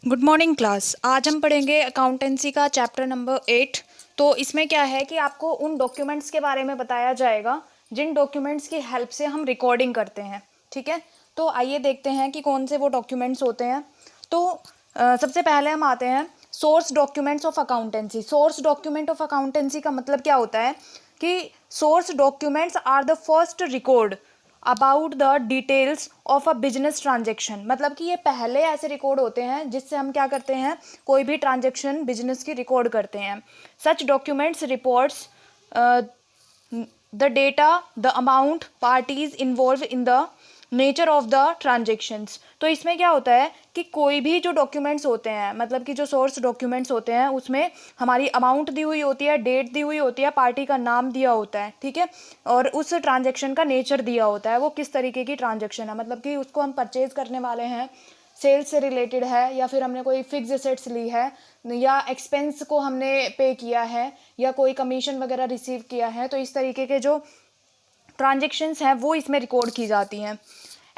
Good morning class. आज हम पढ़ेंगे अकाउंटेंसी का चैप्टर नंबर 8। तो इसमें क्या है कि आपको उन डॉक्यूमेंट्स के बारे में बताया जाएगा जिन डॉक्यूमेंट्स की हेल्प से हम रिकॉर्डिंग करते हैं। ठीक है, तो आइए देखते हैं कि कौन से वो डॉक्यूमेंट्स होते हैं। तो सबसे पहले हम आते हैं source documents of accountancy. Source document of accountancy का मतलब क्या होता है कि source documents are the first record about the details of a business transaction. मतलब कि ये पहले ऐसे रिकॉर्ड होते हैं जिससे हम क्या करते हैं, कोई भी ट्रांजेक्शन बिजनेस की रिकॉर्ड करते हैं। Such documents reports the data, the amount, parties involve in the nature of the transactions. तो इसमें क्या होता है कि कोई भी जो डॉक्यूमेंट्स होते हैं, मतलब कि जो सोर्स डॉक्यूमेंट्स होते हैं, उसमें हमारी अमाउंट दी हुई होती है, डेट दी हुई होती है, पार्टी का नाम दिया होता है। ठीक है, और उस ट्रांजेक्शन का नेचर दिया होता है, वो किस तरीके की ट्रांजेक्शन है, मतलब कि उसको हम परचेज करने वाले हैं, सेल्स से रिलेटेड है, या फिर हमने कोई फिक्स एसेट्स ली है, या एक्सपेंस को हमने पे किया है, या कोई कमीशन वगैरह रिसीव किया है। तो इस तरीके के जो ट्रांजेक्शन्स हैं वो इसमें रिकॉर्ड की जाती हैं।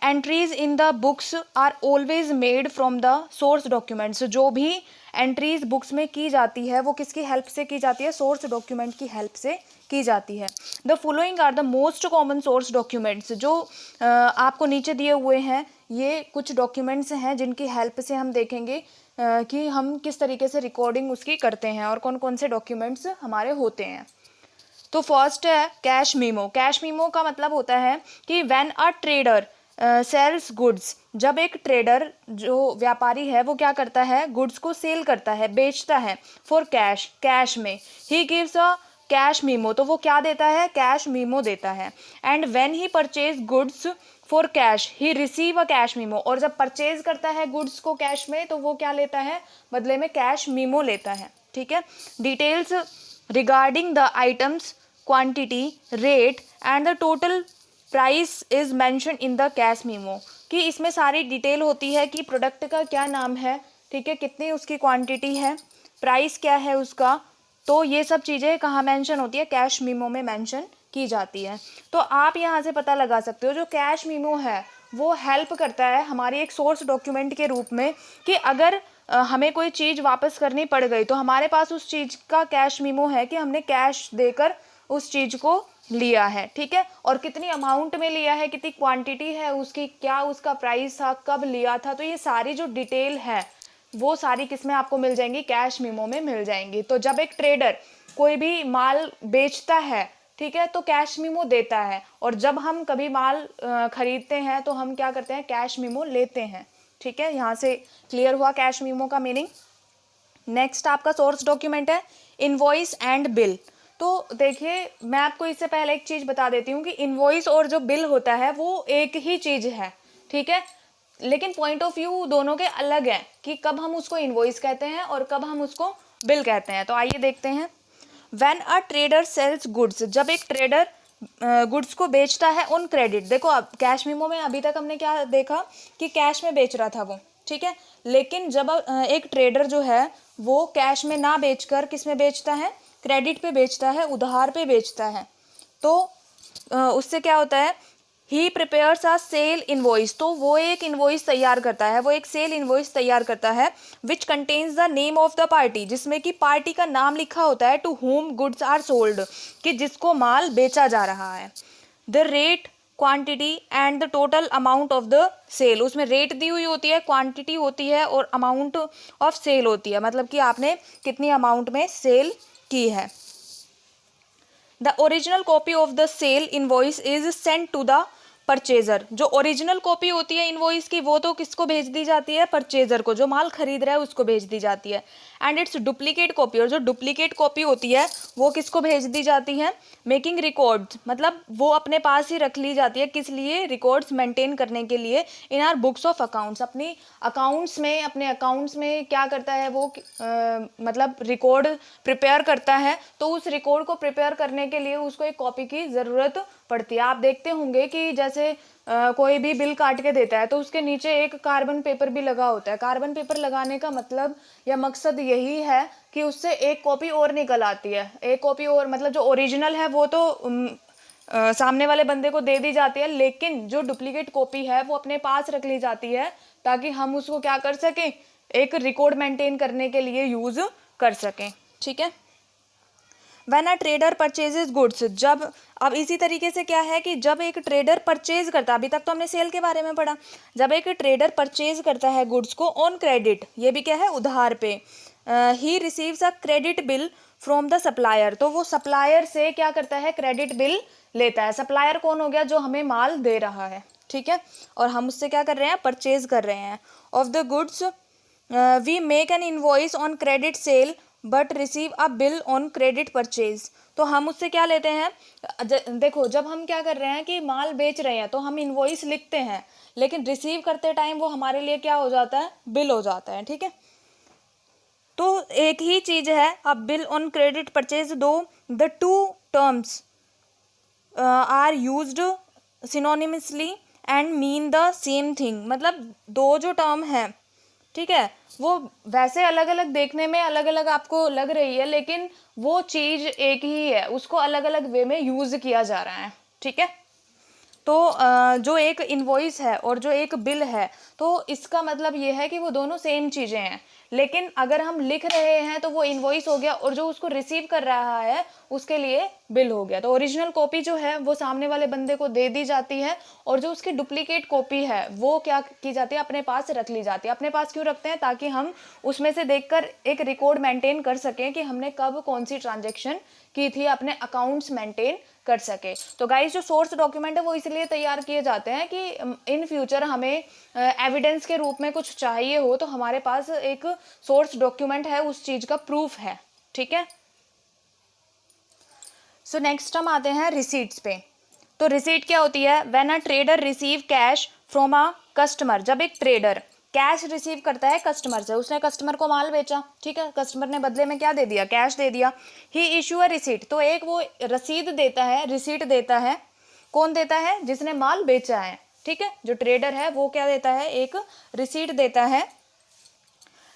Entries in the books are always made from the source documents. जो भी एंट्रीज बुक्स में की जाती है वो किसकी हेल्प से की जाती है, सोर्स डॉक्यूमेंट की हेल्प से की जाती है। The following are the most common source documents. जो आपको नीचे दिए हुए हैं ये कुछ डॉक्यूमेंट्स हैं जिनकी हेल्प से हम देखेंगे कि हम किस तरीके से रिकॉर्डिंग उसकी करते हैं और कौन कौन से डॉक्यूमेंट्स हमारे होते हैं। तो फर्स्ट है कैश मीमो। कैश मीमो का मतलब होता है कि when a trader sells goods. जब एक ट्रेडर जो व्यापारी है वो क्या करता है, गुड्स को सेल करता है, बेचता है, फॉर कैश, कैश में, he gives a cash memo. तो वो क्या देता है, कैश मीमो देता है। And when he purchase goods for cash he receive a cash memo. और जब परचेज करता है गुड्स को कैश में तो वो क्या लेता है, बदले में कैश मीमो लेता है। ठीक है, details regarding the items, quantity, rate and the total price is mention in the cash memo. कि इसमें सारी डिटेल होती है कि प्रोडक्ट का क्या नाम है, ठीक है, कितनी उसकी क्वांटिटी है, प्राइस क्या है उसका। तो ये सब चीज़ें कहाँ मेंशन होती है, कैश मीमो में मेंशन की जाती है। तो आप यहाँ से पता लगा सकते हो जो कैश मीमो है वो हेल्प करता है हमारी एक सोर्स डॉक्यूमेंट के रूप में कि अगर हमें कोई चीज़ वापस करनी पड़ गई तो हमारे पास उस चीज़ का कैश मीमो है कि हमने कैश देकर उस चीज़ को लिया है। ठीक है, और कितनी अमाउंट में लिया है, कितनी क्वांटिटी है उसकी, क्या उसका प्राइस था, कब लिया था। तो ये सारी जो डिटेल है वो सारी किस में आपको मिल जाएंगी, कैश मीमो में मिल जाएंगी। तो जब एक ट्रेडर कोई भी माल बेचता है, ठीक है, तो कैश मीमो देता है। और जब हम कभी माल खरीदते हैं तो हम क्या करते हैं, कैश मीमो लेते हैं। ठीक है, यहाँ से क्लियर हुआ कैश मीमो का मीनिंग। नेक्स्ट आपका सोर्स डॉक्यूमेंट है इनवॉइस एंड बिल। तो देखिए मैं आपको इससे पहले एक चीज़ बता देती हूँ कि इनवॉइस और जो बिल होता है वो एक ही चीज़ है। ठीक है, लेकिन पॉइंट ऑफ व्यू दोनों के अलग हैं कि कब हम उसको इनवॉइस कहते हैं और कब हम उसको बिल कहते हैं। तो आइए देखते हैं। When a trader sells goods. जब एक ट्रेडर गुड्स को बेचता है ऑन क्रेडिट। देखो अब कैश मीमो में अभी तक हमने क्या देखा कि कैश में बेच रहा था वो, ठीक है, लेकिन जब एक ट्रेडर जो है वो कैश में ना बेचकर किस में बेचता है, क्रेडिट पे बेचता है, उधार पे बेचता है। तो उससे क्या होता है, ही प्रिपेयर्स अ सेल इनवॉइस। तो वो एक इनवॉइस तैयार करता है, वो एक सेल इनवॉइस तैयार करता है which contains the name of the party, जिसमें कि पार्टी का नाम लिखा होता है, to whom goods are sold, कि जिसको माल बेचा जा रहा है, the rate, quantity and the total amount of the sale. उसमें रेट दी हुई होती है, क्वांटिटी होती है और अमाउंट ऑफ सेल होती है, मतलब कि आपने कितनी अमाउंट में सेल की है। The original copy of the sale invoice is sent to the purchaser. जो ओरिजिनल कॉपी होती है इनवॉइस की वो तो किसको भेज दी जाती है, परचेजर को, जो माल खरीद रहा है उसको भेज दी जाती है। एंड इट्स डुप्लीकेट कॉपी, और जो डुप्लीकेट कॉपी होती है वो किसको भेज दी जाती है, मेकिंग रिकॉर्ड्स, मतलब वो अपने पास ही रख ली जाती है, किस लिए, रिकॉर्ड्स मेंटेन करने के लिए, इन आर बुक्स ऑफ अकाउंट्स। अपनी अकाउंट्स में, अपने अकाउंट्स में क्या करता है वो मतलब रिकॉर्ड प्रिपेयर करता है। तो उस रिकॉर्ड को प्रिपेयर करने के लिए उसको एक कॉपी की ज़रूरत पड़ती है। आप देखते होंगे कि जैसे कोई भी बिल काट के देता है तो उसके नीचे एक कार्बन पेपर भी लगा होता है। कार्बन पेपर लगाने का मतलब या मकसद यही है कि उससे एक कॉपी और निकल आती है, एक कॉपी और, मतलब जो ओरिजिनल है वो तो सामने वाले बंदे को दे दी जाती है, लेकिन जो डुप्लीकेट कॉपी है वो अपने पास रख ली जाती है ताकि हम उसको क्या कर सकें, एक रिकॉर्ड मेंटेन करने के लिए यूज कर सकें, ठीक है। When a trader purchases goods, जब, अब इसी तरीके से क्या है कि जब एक ट्रेडर परचेज करता है, अभी तक तो हमने सेल के बारे में पढ़ा, जब एक ट्रेडर परचेज करता है गुड्स को ऑन क्रेडिट, ये भी क्या है, उधार पे, he receives a credit bill from the supplier, तो वो सप्लायर से क्या करता है, क्रेडिट बिल लेता है। सप्लायर कौन हो गया, जो हमें माल दे रहा है, ठीक है, और हम उससे क्या कर रहे हैं, परचेज कर रहे हैं। Of the goods we make an invoice on credit sale but receive a bill on credit purchase, तो हम उससे क्या लेते हैं, देखो जब हम क्या कर रहे हैं कि माल बेच रहे हैं तो हम इनवॉइस लिखते हैं, लेकिन रिसीव करते टाइम वो हमारे लिए क्या हो जाता है, बिल हो जाता है, ठीक है। तो एक ही चीज है, अब बिल ऑन क्रेडिट परचेज, दो the two terms are used synonymously and mean the same thing, मतलब दो जो टर्म है, ठीक है, वो वैसे अलग अलग देखने में अलग अलग आपको लग रही है, लेकिन वो चीज एक ही है, उसको अलग अलग वे में यूज किया जा रहा है, ठीक है। तो जो एक इनवॉइस है और जो एक बिल है, तो इसका मतलब ये है कि वो दोनों सेम चीजें हैं, लेकिन अगर हम लिख रहे हैं तो वो इनवॉइस हो गया, और जो उसको रिसीव कर रहा है उसके लिए बिल हो गया। तो ओरिजिनल कॉपी जो है वो सामने वाले बंदे को दे दी जाती है, और जो उसकी डुप्लीकेट कॉपी है वो क्या की जाती है, अपने पास रख ली जाती है। अपने पास क्यों रखते हैं, ताकि हम उसमें से देखकर एक रिकॉर्ड मेंटेन कर सकें कि हमने कब कौन सी ट्रांजेक्शन की थी, अपने अकाउंट्स मेंटेन कर सके। तो गाइस जो सोर्स डॉक्यूमेंट है वो इसलिए तैयार किए जाते हैं कि इन फ्यूचर हमें एविडेंस के रूप में कुछ चाहिए हो तो हमारे पास एक सोर्स डॉक्यूमेंट है, उस चीज का प्रूफ है, ठीक है। सो नेक्स्ट हम आते हैं रिसीट्स पे। तो रिसीट क्या होती है, when a trader receive cash from a customer, जब एक ट्रेडर कैश रिसीव करता है कस्टमर से, उसने कस्टमर को माल बेचा, ठीक है, कस्टमर ने बदले में क्या दे दिया, कैश दे दिया, ही इशू अ रिसीट, तो एक वो रसीद देता है, रिसीट देता है, कौन देता है, जिसने माल बेचा है, ठीक है, जो ट्रेडर है वो क्या देता है, एक रिसीट देता है,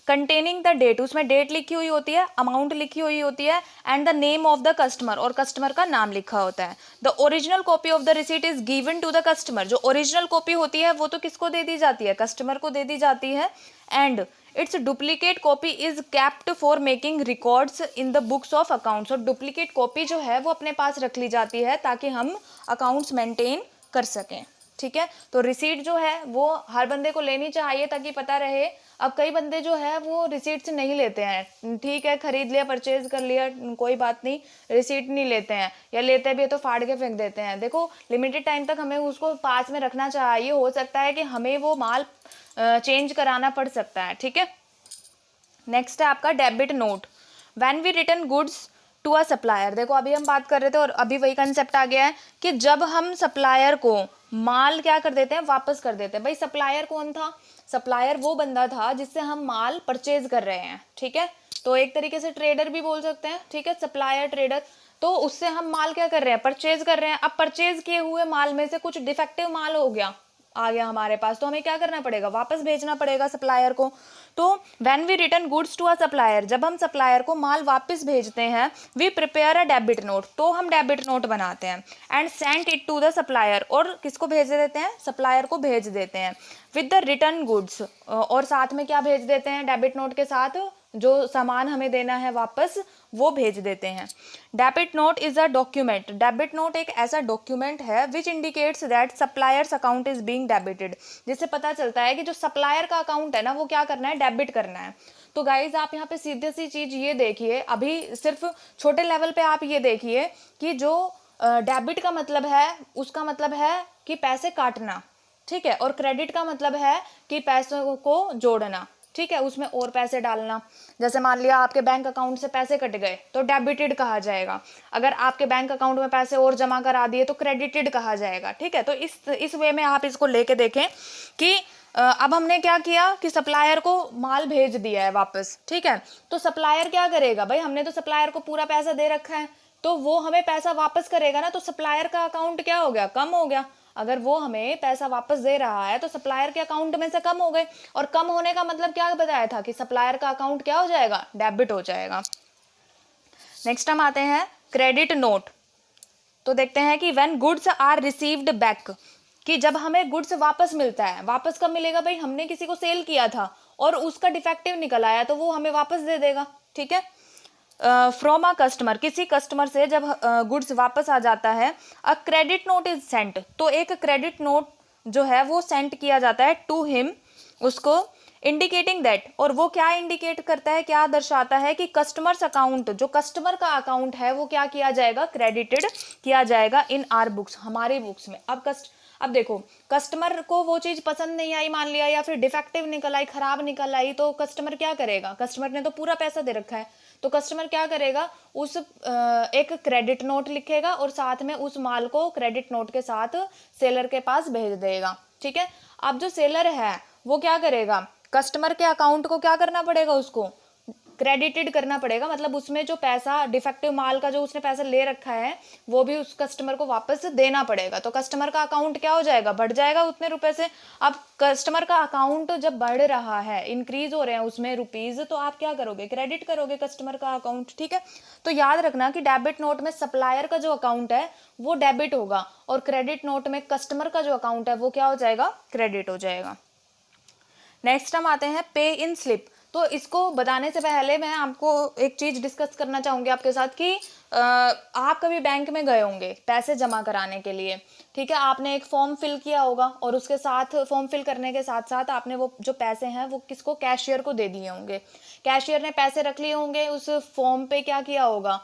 कंटेनिंग द डेट, उसमें डेट लिखी हुई होती है, अमाउंट लिखी हुई होती है, and the name of the customer, और कस्टमर का नाम लिखा होता है। The original copy of the receipt is given to the customer, जो ओरिजिनल कॉपी होती है वो तो किसको दे दी जाती है, कस्टमर को दे दी जाती है, and it's duplicate copy is kept for making records in the books of accounts, और डुप्लीकेट कॉपी जो है वो अपने पास रख ली जाती है ताकि हम अकाउंट्स मेंटेन कर सकें, ठीक है। तो रिसीट जो है वो हर बंदे को लेनी चाहिए ताकि पता रहे। अब कई बंदे जो है वो रिसीट से नहीं लेते हैं, ठीक है, खरीद लिया, परचेज कर लिया, कोई बात नहीं, रिसीट नहीं लेते हैं, या लेते भी है तो फाड़ के फेंक देते हैं। देखो लिमिटेड टाइम तक हमें उसको पास में रखना चाहिए, हो सकता है कि हमें वो माल चेंज कराना पड़ सकता है, ठीक है। नेक्स्ट है आपका debit note, when we return goods to a supplier, देखो अभी हम बात कर रहे थे और अभी वही कंसेप्ट आ गया है कि जब हम सप्लायर को माल क्या कर देते हैं, वापस कर देते हैं। भाई सप्लायर कौन था, सप्लायर वो बंदा था जिससे हम माल परचेज कर रहे हैं, ठीक है, तो एक तरीके से ट्रेडर भी बोल सकते हैं, ठीक है, सप्लायर ट्रेडर, तो उससे हम माल क्या कर रहे हैं, परचेज कर रहे हैं। अब परचेज किए हुए माल में से कुछ डिफेक्टिव माल हो गया, आ गया हमारे पास, तो हमें क्या करना पड़ेगा, वापस भेजना पड़ेगा सप्लायर को। तो when we return goods to a supplier, जब हम सप्लायर को माल वापस भेजते हैं, we prepare a debit note, तो हम डेबिट नोट बनाते हैं, and send it to the supplier, और किसको भेज देते हैं, सप्लायर को भेज देते हैं, विद द रिटर्न गुड्स, और साथ में क्या भेज देते हैं, डेबिट नोट के साथ जो सामान हमें देना है वापस वो भेज देते हैं। Debit note is a document, debit note एक ऐसा डॉक्यूमेंट है which indicates that suppliers account is being debited, जिससे पता चलता है कि जो सप्लायर का अकाउंट है ना वो क्या करना है, डेबिट करना है। तो गाइज आप यहाँ पे सीधी सी चीज ये देखिए, अभी सिर्फ छोटे लेवल पे आप ये देखिए कि जो डेबिट का मतलब है उसका मतलब है कि पैसे काटना, ठीक है, और क्रेडिट का मतलब है कि पैसों को जोड़ना, ठीक है, उसमें और पैसे डालना। जैसे मान लिया आपके बैंक अकाउंट से पैसे कट गए तो डेबिटेड कहा जाएगा, अगर आपके बैंक अकाउंट में पैसे और जमा करा दिए तो क्रेडिटेड कहा जाएगा, ठीक है। तो इस वे में आप इसको लेके देखें कि अब हमने क्या किया कि सप्लायर को माल भेज दिया है वापस, ठीक है, तो सप्लायर क्या करेगा, भाई हमने तो सप्लायर को पूरा पैसा दे रखा है तो वो हमें पैसा वापस करेगा ना, तो सप्लायर का अकाउंट क्या हो गया, कम हो गया। अगर वो हमें पैसा वापस दे रहा है तो सप्लायर के अकाउंट में से कम हो गए, और कम होने का मतलब क्या बताया था कि सप्लायर का अकाउंट क्या हो जाएगा, डेबिट हो जाएगा। नेक्स्ट हम आते हैं क्रेडिट नोट। तो देखते हैं कि when goods are received back, कि जब हमें गुड्स वापस मिलता है, वापस कब मिलेगा भाई, हमने किसी को सेल किया था और उसका डिफेक्टिव निकल आया तो वो हमें वापस दे देगा, ठीक है। फ्रॉम अ कस्टमर, किसी कस्टमर से जब गुड्स वापस आ जाता है, a credit note is sent, तो एक क्रेडिट नोट जो है वो सेंड किया जाता है टू हिम, उसको, इंडिकेटिंग दैट, और वो क्या इंडिकेट करता है, क्या दर्शाता है कि कस्टमर्स अकाउंट, जो कस्टमर का अकाउंट है वो क्या किया जाएगा, क्रेडिटेड किया जाएगा इन आर बुक्स, हमारे बुक्स में। अब देखो, कस्टमर को वो चीज़ पसंद नहीं आई मान लिया, या फिर डिफेक्टिव निकल आई, खराब निकल आई, तो कस्टमर क्या करेगा, कस्टमर ने तो पूरा पैसा दे रखा है, तो कस्टमर क्या करेगा, उस एक क्रेडिट नोट लिखेगा और साथ में उस माल को क्रेडिट नोट के साथ सेलर के पास भेज देगा, ठीक है। अब जो सेलर है वो क्या करेगा, कस्टमर के अकाउंट को क्या करना पड़ेगा, उसको क्रेडिटेड करना पड़ेगा, मतलब उसमें जो पैसा, डिफेक्टिव माल का जो उसने पैसा ले रखा है वो भी उस कस्टमर को वापस देना पड़ेगा, तो कस्टमर का अकाउंट क्या हो जाएगा, बढ़ जाएगा उतने रुपए से। अब कस्टमर का अकाउंट जब बढ़ रहा है, इंक्रीज हो रहे हैं उसमें रुपीज, तो आप क्या करोगे, क्रेडिट करोगे कस्टमर का अकाउंट, ठीक है। तो याद रखना कि डेबिट नोट में सप्लायर का जो अकाउंट है वो डेबिट होगा, और क्रेडिट नोट में कस्टमर का जो अकाउंट है वो क्या हो जाएगा, क्रेडिट हो जाएगा। नेक्स्ट हम आते हैं पे इन स्लिप। तो इसको बताने से पहले मैं आपको एक चीज़ डिस्कस करना चाहूँगी आपके साथ कि आप कभी बैंक में गए होंगे पैसे जमा कराने के लिए, ठीक है। आपने एक फॉर्म फिल किया होगा और उसके साथ, फॉर्म फिल करने के साथ साथ आपने वो जो पैसे हैं वो किसको, कैशियर को दे दिए होंगे। कैशियर ने पैसे रख लिए होंगे, उस फॉर्म पे क्या किया होगा,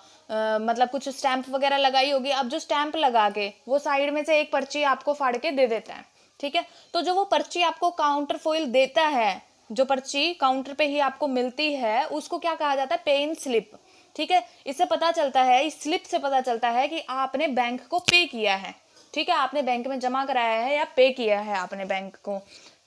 मतलब कुछ स्टैंप वगैरह लगाई होगी। अब जो स्टैंप लगा के वो साइड में से एक पर्ची आपको फाड़ के दे देता है, ठीक है। तो जो वो पर्ची आपको काउंटर फॉइल देता है, जो पर्ची काउंटर पे ही आपको मिलती है, उसको क्या कहा जाता है, पे इन स्लिप, ठीक है। इससे पता चलता है, इस स्लिप से पता चलता है कि आपने बैंक को पे किया है, ठीक है, आपने बैंक में जमा कराया है या पे किया है आपने बैंक को,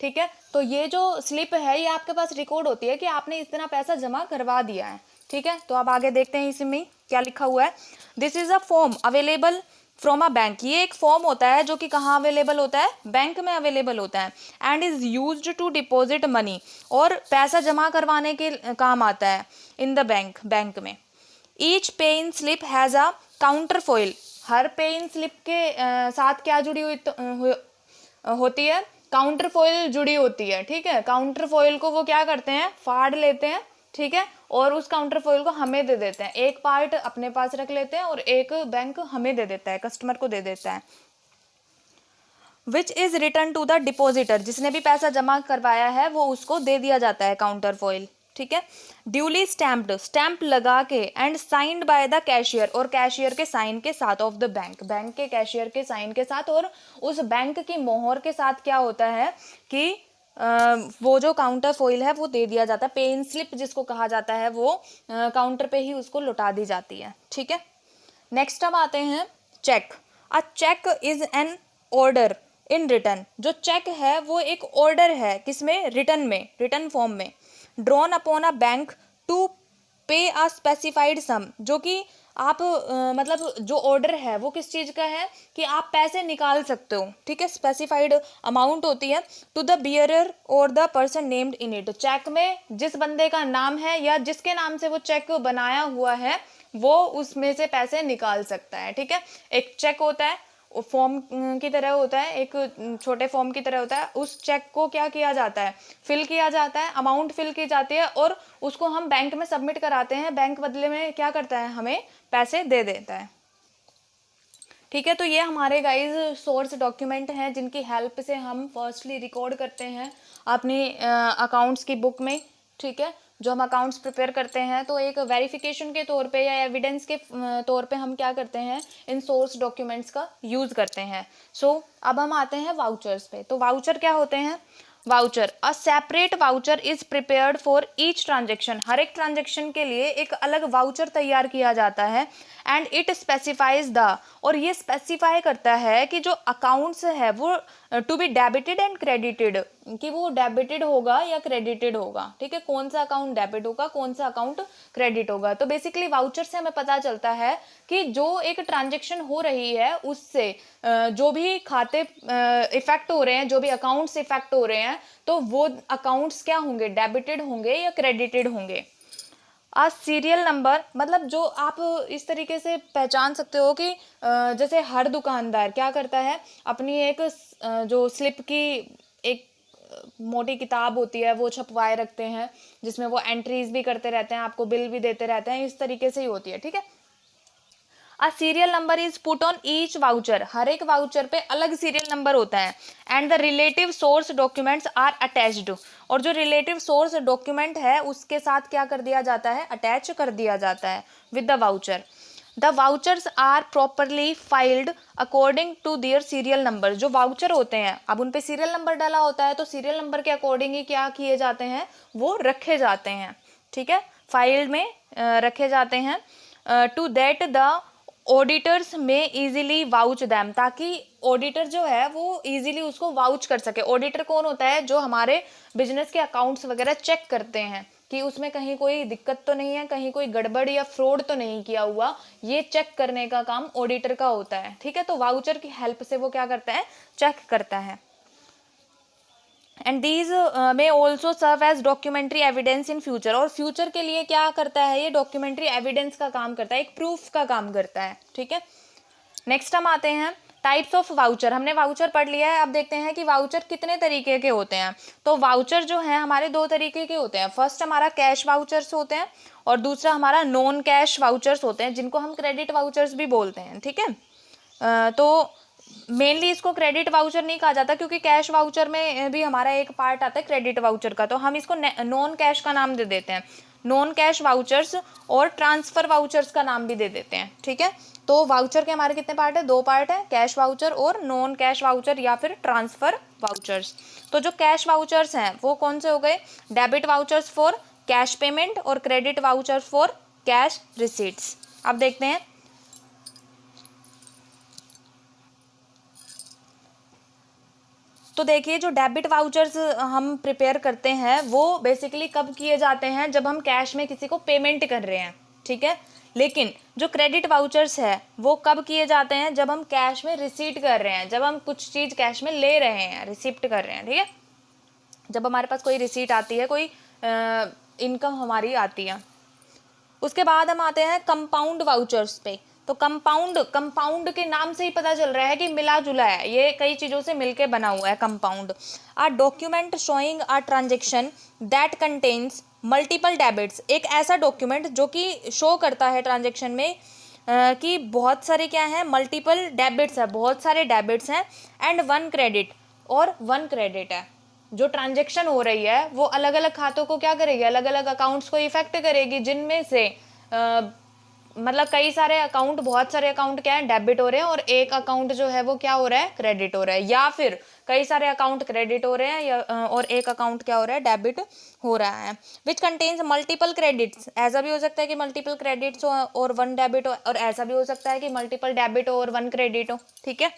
ठीक है। तो ये जो स्लिप है ये आपके पास रिकॉर्ड होती है कि आपने इतना पैसा जमा करवा दिया है, ठीक है। तो अब आगे देखते हैं इसमें क्या लिखा हुआ है। This is a form available from a bank, ये एक फॉर्म होता है जो कि कहाँ अवेलेबल होता है, बैंक में अवेलेबल होता है। And is used to deposit money, और पैसा जमा करवाने के काम आता है इन द बैंक, बैंक में। Each pay in slip has a counterfoil, हर पे इन स्लिप के साथ क्या जुड़ी हुई होती है, काउंटर फॉइल जुड़ी होती है, ठीक है। काउंटर फॉइल को वो क्या करते हैं, फाड़ लेते हैं, ठीक है, और उस काउंटर फॉइल को हमें दे देते हैं, एक पार्ट अपने पास रख लेते हैं और एक बैंक हमें दे देता है, कस्टमर को दे देता है। Which is return to the depositor, जिसने भी पैसा जमा करवाया है वो उसको दे दिया जाता है काउंटर फॉइल, ठीक है। ड्यूली स्टैम्प्ड, स्टैम्प लगा के, and signed by the cashier, और कैशियर के साइन के साथ ऑफ द बैंक, बैंक के कैशियर के साइन के साथ और उस बैंक की मोहर के साथ क्या होता है कि वो जो काउंटर फॉइल है वो दे दिया जाता है, पे इन स्लिप जिसको कहा जाता है, वो काउंटर पे ही उसको लौटा दी जाती है, ठीक है। नेक्स्ट हम आते हैं cheque. A cheque is an order in return, जो चेक है वो एक ऑर्डर है, किसमें, रिटर्न में, रिटर्न फॉर्म में। Drawn upon a bank to pay a specified सम, जो कि आप मतलब जो ऑर्डर है वो किस चीज़ का है कि आप पैसे निकाल सकते हो, ठीक है। स्पेसिफाइड अमाउंट होती है टू द बियरर और the person named in it, cheque में जिस बंदे का नाम है या जिसके नाम से वो चेक बनाया हुआ है वो उसमें से पैसे निकाल सकता है, ठीक है। एक चेक होता है, फॉर्म की तरह होता है, एक छोटे फॉर्म की तरह होता है, उस चेक को क्या किया जाता है, फिल किया जाता है, अमाउंट फिल की जाती है और उसको हम बैंक में सबमिट कराते हैं, बैंक बदले में क्या करता है, हमें पैसे दे देता है, ठीक है। तो ये हमारे गाइज सोर्स डॉक्यूमेंट हैं जिनकी हेल्प से हम फर्स्टली रिकॉर्ड करते हैं अपनी अकाउंट्स की बुक में, ठीक है। जो हम अकाउंट्स प्रिपेयर करते हैं तो एक वेरिफिकेशन के तौर पे या एविडेंस के तौर पे हम क्या करते हैं, इन सोर्स डॉक्यूमेंट्स का यूज़ करते हैं। सो अब हम आते हैं वाउचर्स पे। तो वाउचर क्या होते हैं, voucher, a separate voucher is prepared for each transaction, हर एक ट्रांजेक्शन के लिए एक अलग वाउचर तैयार किया जाता है। एंड इट स्पेसिफाइज द, और ये स्पेसिफाई करता है कि जो अकाउंट्स है वो to be debited and credited, कि वो डेबिटेड होगा या क्रेडिटेड होगा, ठीक है। कौन सा अकाउंट डेबिट होगा, कौन सा अकाउंट क्रेडिट होगा। तो बेसिकली वाउचर से हमें पता चलता है कि जो एक ट्रांजेक्शन हो रही है उससे जो भी खाते इफेक्ट हो रहे हैं, जो भी अकाउंट्स इफेक्ट हो रहे हैं, तो वो अकाउंट्स क्या होंगे, डेबिटेड होंगे या क्रेडिटेड होंगे। आज सीरियल नंबर, मतलब जो आप इस तरीके से पहचान सकते हो कि जैसे हर दुकानदार क्या करता है, अपनी एक जो स्लिप की एक मोटी किताब होती है वो छपवाए रखते हैं, जिसमें वो एंट्रीज भी करते रहते हैं, आपको बिल भी देते रहते हैं, इस तरीके से ही होती है, ठीक है। A serial number is put on each voucher, हर एक वाउचर पे अलग सीरियल नंबर होता है। And the relative source documents are attached, और जो रिलेटिव सोर्स डॉक्यूमेंट है उसके साथ क्या कर दिया जाता है, अटैच कर दिया जाता है with the voucher. The vouchers are properly filed according to their serial number, जो वाउचर होते हैं अब उन पे सीरियल नंबर डाला होता है, तो सीरियल नंबर के अकॉर्डिंग ही क्या किए जाते हैं, वो रखे जाते हैं, ठीक है, फाइल में रखे जाते हैं। टू दैट द ऑडिटर्स में इजीली वाउच दैम, ताकि ऑडिटर जो है वो इजीली उसको वाउच कर सके। ऑडिटर कौन होता है, जो हमारे बिजनेस के अकाउंट्स वगैरह चेक करते हैं कि उसमें कहीं कोई दिक्कत तो नहीं है, कहीं कोई गड़बड़ या फ्रॉड तो नहीं किया हुआ, ये चेक करने का काम ऑडिटर का होता है, ठीक है। तो वाउचर की हेल्प से वो क्या करता है, चेक करता है। And these may also serve as documentary evidence in future, और फ्यूचर के लिए क्या करता है, ये डॉक्यूमेंट्री एविडेंस का काम करता है, एक प्रूफ का काम करता है, ठीक है। नेक्स्ट हम आते हैं टाइप्स ऑफ वाउचर, हमने वाउचर पढ़ लिया है, अब देखते हैं कि वाउचर कितने तरीके के होते हैं। तो वाउचर जो है हमारे दो तरीके के होते हैं, फर्स्ट हमारा कैश वाउचर्स होते हैं और दूसरा हमारा नॉन कैश वाउचर्स होते हैं, जिनको हम क्रेडिट वाउचर्स भी बोलते हैं, ठीक है। तो मेनली इसको क्रेडिट वाउचर नहीं कहा जाता, क्योंकि कैश वाउचर में भी हमारा एक पार्ट आता है क्रेडिट वाउचर का, तो हम इसको नॉन कैश का नाम दे देते हैं, नॉन कैश वाउचर्स, और ट्रांसफर वाउचर्स का नाम भी दे देते हैं, ठीक है। तो वाउचर के हमारे कितने पार्ट है, दो पार्ट है, कैश वाउचर और नॉन कैश वाउचर या फिर ट्रांसफर वाउचर्स। तो जो कैश वाउचर्स हैं वो कौन से हो गए, debit vouchers for cash payment और credit vouchers for cash receipts. अब देखते हैं, तो देखिए जो डेबिट वाउचर्स हम प्रिपेयर करते हैं वो बेसिकली कब किए जाते हैं, जब हम कैश में किसी को पेमेंट कर रहे हैं, ठीक है। लेकिन जो क्रेडिट वाउचर्स है वो कब किए जाते हैं, जब हम कैश में रिसीट कर रहे हैं, जब हम कुछ चीज़ कैश में ले रहे हैं, रिसिप्ट कर रहे हैं, ठीक है। जब हमारे पास कोई रिसीट आती है, कोई इनकम हमारी आती है। उसके बाद हम आते हैं कंपाउंड वाउचर्स पे। तो कंपाउंड के नाम से ही पता चल रहा है कि मिला जुला है, ये कई चीज़ों से मिलके बना हुआ है compound. A document showing a transaction that contains multiple debits, एक ऐसा डॉक्यूमेंट जो कि शो करता है ट्रांजेक्शन में कि बहुत सारे क्या हैं, मल्टीपल डेबिट्स है, बहुत सारे डेबिट्स हैं, एंड वन क्रेडिट, और वन क्रेडिट है। जो ट्रांजेक्शन हो रही है वो अलग अलग खातों को क्या करेगी, अलग अलग अकाउंट्स को इफेक्ट करेगी, जिनमें से मतलब कई सारे अकाउंट, बहुत सारे अकाउंट क्या है, डेबिट हो रहे हैं, और एक अकाउंट जो है वो क्या हो रहा है, क्रेडिट हो रहा है, या फिर कई सारे अकाउंट क्रेडिट हो रहे हैं या और एक अकाउंट क्या हो रहा है, डेबिट हो रहा है। विच कंटेन्स मल्टीपल क्रेडिट्स, ऐसा भी हो सकता है कि मल्टीपल क्रेडिट्स हो और वन डेबिट हो, और ऐसा भी हो सकता है कि मल्टीपल डेबिट हो और वन क्रेडिट हो, ठीक है।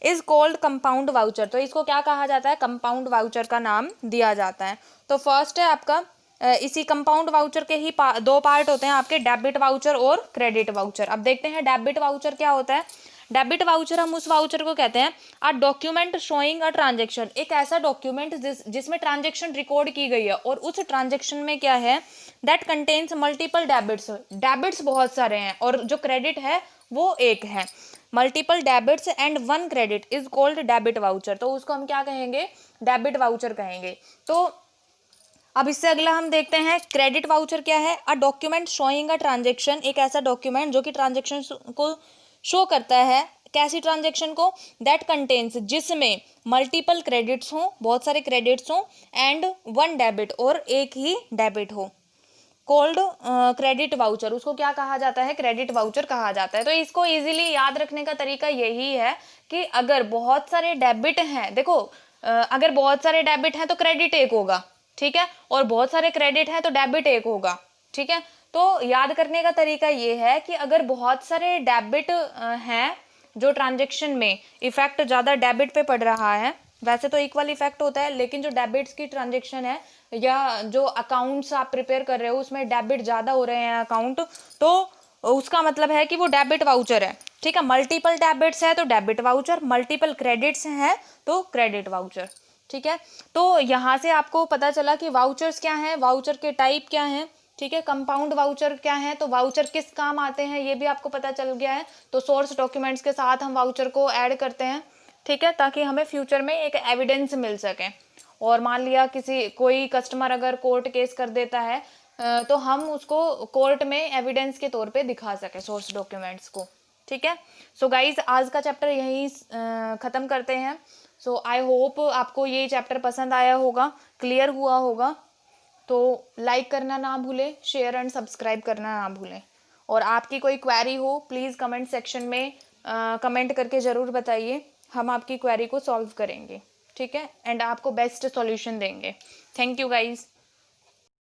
इज कॉल्ड कंपाउंड वाउचर, तो इसको क्या कहा जाता है, कंपाउंड वाउचर का नाम दिया जाता है। तो फर्स्ट है आपका इसी कंपाउंड वाउचर के ही दो पार्ट होते हैं आपके, डेबिट वाउचर और क्रेडिट वाउचर। अब देखते हैं डेबिट वाउचर क्या होता है। डेबिट वाउचर हम उस वाउचर को कहते हैं a document showing a transaction, एक ऐसा डॉक्यूमेंट जिसमें ट्रांजेक्शन रिकॉर्ड की गई है, और उस ट्रांजेक्शन में क्या है, that contains multiple debits, debits बहुत सारे हैं और जो क्रेडिट है वो एक है। Multiple debits and one credit is called debit voucher, तो उसको हम क्या कहेंगे, डेबिट वाउचर कहेंगे। तो अब इससे अगला हम देखते हैं क्रेडिट वाउचर क्या है। A document showing a transaction, एक ऐसा डॉक्यूमेंट जो कि ट्रांजेक्शन को शो करता है, कैसी ट्रांजेक्शन को, दैट कंटेन्स, जिसमें मल्टीपल क्रेडिट्स हों, बहुत सारे क्रेडिट्स हों, एंड वन डेबिट, और एक ही डेबिट हो, कोल्ड क्रेडिट वाउचर, उसको क्या कहा जाता है, क्रेडिट वाउचर कहा जाता है। तो इसको इजीली याद रखने का तरीका यही है कि अगर बहुत सारे डेबिट हैं, देखो अगर बहुत सारे डेबिट हैं तो क्रेडिट एक होगा, ठीक है, और बहुत सारे क्रेडिट हैं तो डेबिट एक होगा, ठीक है। तो याद करने का तरीका ये है कि अगर बहुत सारे डेबिट हैं, जो ट्रांजेक्शन में इफेक्ट ज़्यादा डेबिट पे पड़ रहा है, वैसे तो इक्वल इफेक्ट होता है, लेकिन जो डेबिट्स की ट्रांजेक्शन है या जो अकाउंट्स आप प्रिपेयर कर रहे हो उसमें डेबिट ज़्यादा हो रहे हैं अकाउंट, तो उसका मतलब है कि वो डेबिट वाउचर है, ठीक है। मल्टीपल डेबिट्स है तो डेबिट वाउचर, मल्टीपल क्रेडिट्स हैं तो क्रेडिट वाउचर, ठीक है। तो यहाँ से आपको पता चला कि वाउचर्स क्या हैं, वाउचर के टाइप क्या हैं, ठीक है। कंपाउंड वाउचर क्या है, तो वाउचर किस काम आते हैं ये भी आपको पता चल गया है। तो सोर्स डॉक्यूमेंट्स के साथ हम वाउचर को ऐड करते हैं, ठीक है, ताकि हमें फ्यूचर में एक एविडेंस मिल सके। और मान लिया कोई कस्टमर अगर कोर्ट केस कर देता है तो हम उसको कोर्ट में एविडेंस के तौर पे दिखा सके सोर्स डॉक्यूमेंट्स को। ठीक है, सो गाइज आज का चैप्टर यहीं ख़त्म करते हैं। सो आई होप आपको ये चैप्टर पसंद आया होगा, क्लियर हुआ होगा। तो लाइक करना ना भूलें, शेयर एंड सब्सक्राइब करना ना भूलें। और आपकी कोई क्वेरी हो प्लीज़ कमेंट सेक्शन में कमेंट करके ज़रूर बताइए, हम आपकी क्वेरी को सॉल्व करेंगे। ठीक है, एंड आपको बेस्ट सॉल्यूशन देंगे। Thank you guys.